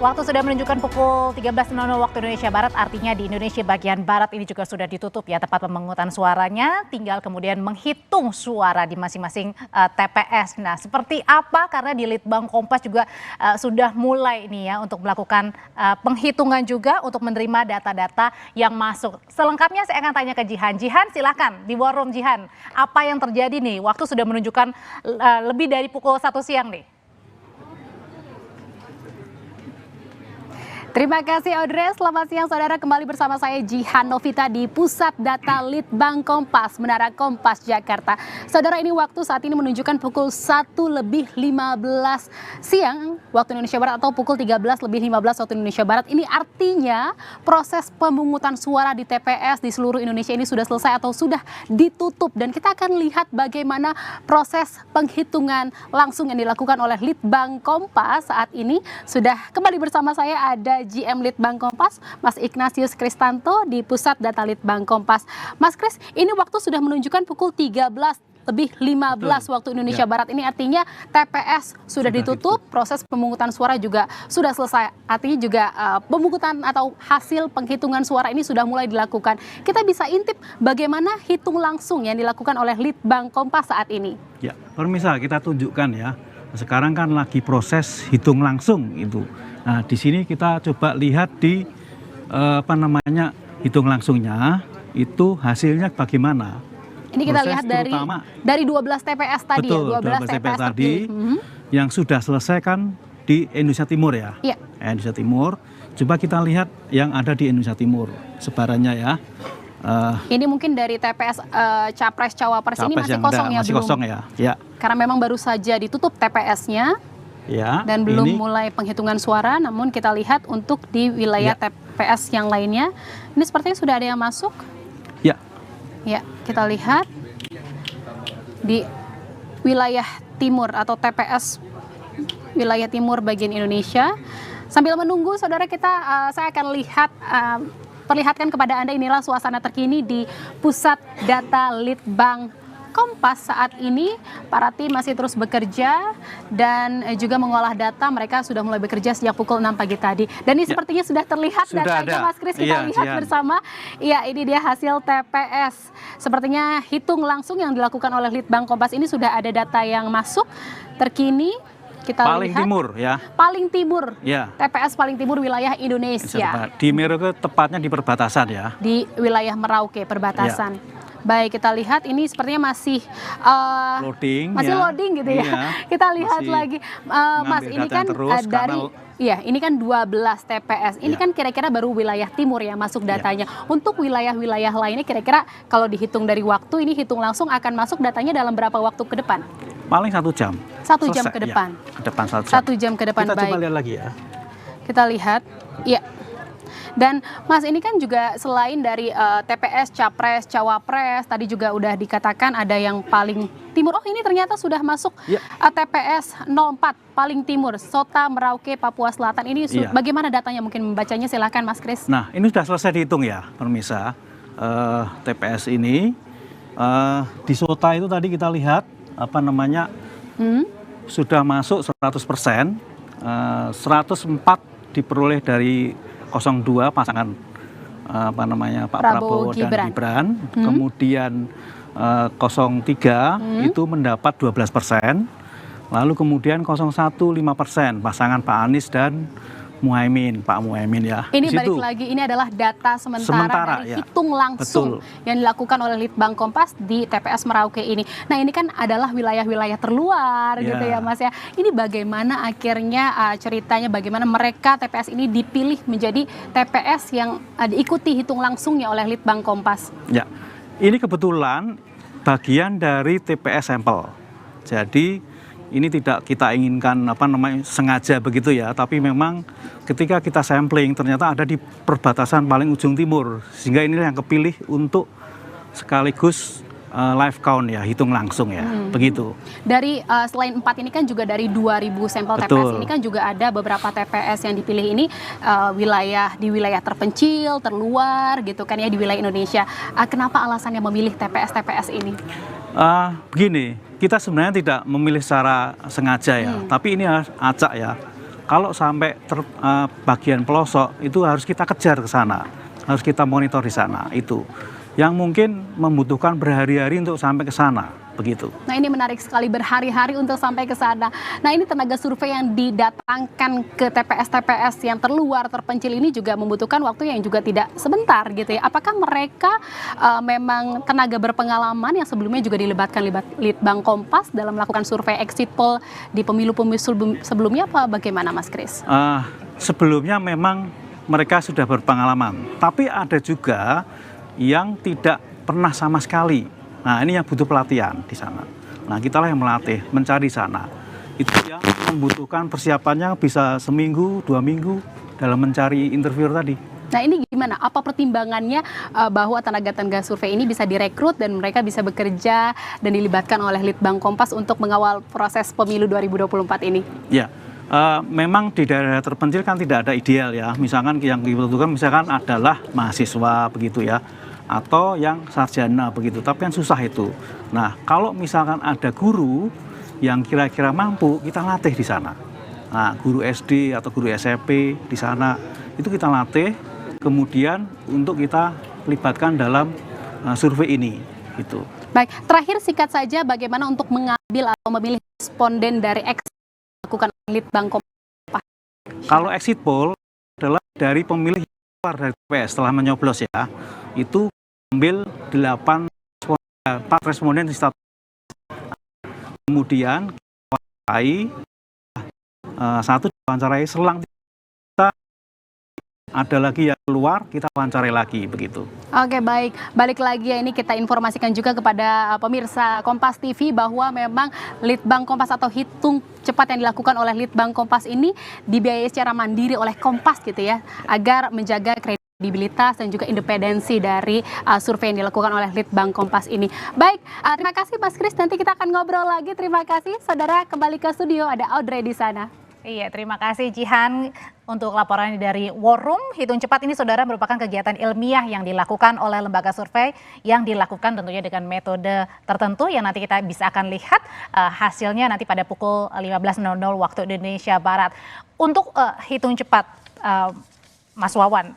Waktu sudah menunjukkan pukul 13.00 waktu Indonesia Barat, artinya di Indonesia bagian Barat ini juga sudah ditutup ya tempat pemungutan suaranya, tinggal kemudian menghitung suara di masing-masing TPS. Nah, seperti apa? Karena di Litbang Kompas juga sudah mulai ini ya untuk melakukan penghitungan juga untuk menerima data-data yang masuk. Selengkapnya saya akan tanya ke Jihan. Jihan, silakan di War Room Jihan. Apa yang terjadi nih? Waktu sudah menunjukkan lebih dari pukul 1 siang nih. Terima kasih Audrey, selamat siang saudara, kembali bersama saya Jihan Novita di Pusat Data Litbang Kompas, Menara Kompas Jakarta. Saudara, ini waktu saat ini menunjukkan pukul 1:15 siang waktu Indonesia Barat atau pukul 13:15 waktu Indonesia Barat. Ini artinya proses pemungutan suara di TPS di seluruh Indonesia ini sudah selesai atau sudah ditutup. Dan kita akan lihat bagaimana proses penghitungan langsung yang dilakukan oleh Litbang Kompas saat ini. Sudah kembali bersama saya ada GM Litbang Kompas, Mas Ignatius Kristanto di Pusat Data Litbang Kompas. Mas Kris, ini waktu sudah menunjukkan pukul 13:15 waktu Indonesia Barat. Ini artinya TPS sudah ditutup, proses pemungutan suara juga sudah selesai. Artinya juga pemungutan atau hasil penghitungan suara ini sudah mulai dilakukan. Kita bisa intip bagaimana hitung langsung yang dilakukan oleh Litbang Kompas saat ini. Ya, permisal kita tunjukkan ya. Sekarang kan lagi proses hitung langsung itu. Nah, di sini kita coba lihat di hitung langsungnya itu hasilnya bagaimana. Ini kita lihat dari 12 TPS tadi. Betul, ya, 12 TPS tadi yang sudah selesai kan di Indonesia Timur ya. Iya. Indonesia Timur. Coba kita lihat yang ada di Indonesia Timur sebarannya ya. Ini mungkin dari TPS Capres Cawapres ini masih kosong ya, masih kosong ya. Ya. Karena memang baru saja ditutup TPS-nya. Ya, dan belum mulai penghitungan suara, namun kita lihat untuk di wilayah TPS yang lainnya, ini sepertinya sudah ada yang masuk. Ya. Ya, kita lihat di wilayah timur atau TPS wilayah timur bagian Indonesia. Sambil menunggu, saudara saya akan perlihatkan kepada Anda inilah suasana terkini di Pusat Data Litbang Kompas saat ini. Para tim masih terus bekerja dan juga mengolah data. Mereka sudah mulai bekerja sejak pukul 6 pagi tadi. Dan ini sepertinya sudah terlihat datanya, Mas Kris. Kita lihat bersama. Iya, ini dia hasil TPS. Sepertinya hitung langsung yang dilakukan oleh Litbang Kompas ini sudah ada data yang masuk terkini. Kita paling lihat, timur ya. Paling timur. Ya. TPS paling timur wilayah Indonesia. Di Merauke tepatnya di perbatasan ya. Di wilayah Merauke perbatasan. Ya. Baik, kita lihat ini sepertinya masih loading gitu ya. Kita lihat lagi, Mas, ini kan ini kan 12 TPS. Ini kan kira-kira baru wilayah timur ya masuk datanya. Untuk wilayah-wilayah lainnya kira-kira kalau dihitung dari waktu ini hitung langsung akan masuk datanya dalam berapa waktu ke depan? Paling 1 jam. 1 jam ke depan. Ke depan 1 jam. 1 jam ke depan. Kita coba lihat lagi ya. Kita lihat, iya. Dan Mas, ini kan juga selain dari TPS, Capres, Cawapres, tadi juga udah dikatakan ada yang paling timur. Oh, ini ternyata sudah masuk TPS 04 paling timur, Sota, Merauke, Papua Selatan. Ini bagaimana datanya? Mungkin membacanya, silahkan Mas Kris. Nah, ini sudah selesai dihitung ya, pemirsa. TPS ini di Sota itu tadi kita lihat sudah masuk 100%, 104 diperoleh dari 02 pasangan Pak Prabowo dan Gibran. Kemudian 03 itu mendapat 12%. Lalu kemudian 01 5% pasangan Pak Anies dan Pak Muhaimin ya. Ini balik lagi, ini adalah data sementara dari hitung langsung yang dilakukan oleh Litbang Kompas di TPS Merauke ini. Nah, ini kan adalah wilayah-wilayah terluar gitu ya, Mas ya. Ini bagaimana akhirnya ceritanya bagaimana mereka TPS ini dipilih menjadi TPS yang diikuti hitung langsungnya oleh Litbang Kompas? Ya, ini kebetulan bagian dari TPS sampel. Jadi ini tidak kita inginkan sengaja begitu ya, tapi memang ketika kita sampling ternyata ada di perbatasan paling ujung timur, sehingga inilah yang kepilih untuk sekaligus live count ya, hitung langsung ya, begitu. Dari selain 4 ini kan juga dari 2.000 sampel TPS ini kan juga ada beberapa TPS yang dipilih ini di wilayah terpencil, terluar gitu kan ya, di wilayah Indonesia. Kenapa alasannya memilih TPS ini? Begini, kita sebenarnya tidak memilih secara sengaja ya, tapi ini acak ya. kalau sampai bagian pelosok itu harus kita kejar ke sana, harus kita monitor di sana. Itu yang mungkin membutuhkan berhari-hari untuk sampai ke sana. Begitu. Nah ini menarik sekali, berhari-hari untuk sampai ke sana. Nah ini tenaga survei yang didatangkan ke TPS-TPS yang terluar, terpencil ini juga membutuhkan waktu yang juga tidak sebentar gitu ya. Apakah mereka memang tenaga berpengalaman yang sebelumnya juga dilibatkan Litbang Kompas dalam melakukan survei exit poll di pemilu-pemilu sebelumnya, apa bagaimana Mas Kris? Sebelumnya memang mereka sudah berpengalaman, tapi ada juga yang tidak pernah sama sekali. Nah ini yang butuh pelatihan di sana. Nah kita lah yang melatih, mencari sana. Itu yang membutuhkan persiapannya bisa seminggu, 2 minggu dalam mencari interviewer tadi. Nah ini gimana? Apa pertimbangannya bahwa tenaga-tenaga survei ini bisa direkrut dan mereka bisa bekerja dan dilibatkan oleh Litbang Kompas untuk mengawal proses pemilu 2024 ini? Ya, memang di daerah terpencil kan tidak ada ideal ya. Misalkan yang dibutuhkan misalkan adalah mahasiswa begitu ya, atau yang sarjana begitu, tapi yang susah itu. Nah, kalau misalkan ada guru yang kira-kira mampu, kita latih di sana. Nah, guru SD atau guru SMP di sana, itu kita latih, kemudian untuk kita libatkan dalam survei ini. Gitu. Baik, terakhir singkat saja bagaimana untuk mengambil atau memilih responden dari exit dilakukan Litbang Kompas? Kalau exit poll adalah dari pemilih keluar dari TPS setelah menyoblos ya, itu ambil 4 responden di status. Kemudian satu diwawancarai, selang kita ada lagi yang keluar, kita wawancarai lagi begitu. Oke baik, balik lagi ya, ini kita informasikan juga kepada pemirsa Kompas TV bahwa memang Litbang Kompas atau hitung cepat yang dilakukan oleh Litbang Kompas ini dibiayai secara mandiri oleh Kompas gitu ya, agar menjaga kredibilitas dan juga independensi dari survei yang dilakukan oleh Litbang Kompas ini. Baik, terima kasih Mas Kris, nanti kita akan ngobrol lagi. Terima kasih, saudara, kembali ke studio, ada Audrey di sana. Iya, terima kasih Jihan untuk laporan dari War Room. Hitung cepat ini saudara merupakan kegiatan ilmiah yang dilakukan oleh lembaga survei yang dilakukan tentunya dengan metode tertentu yang nanti kita bisa akan lihat hasilnya nanti pada pukul 15.00 waktu Indonesia Barat. Untuk hitung cepat Mas Wawan,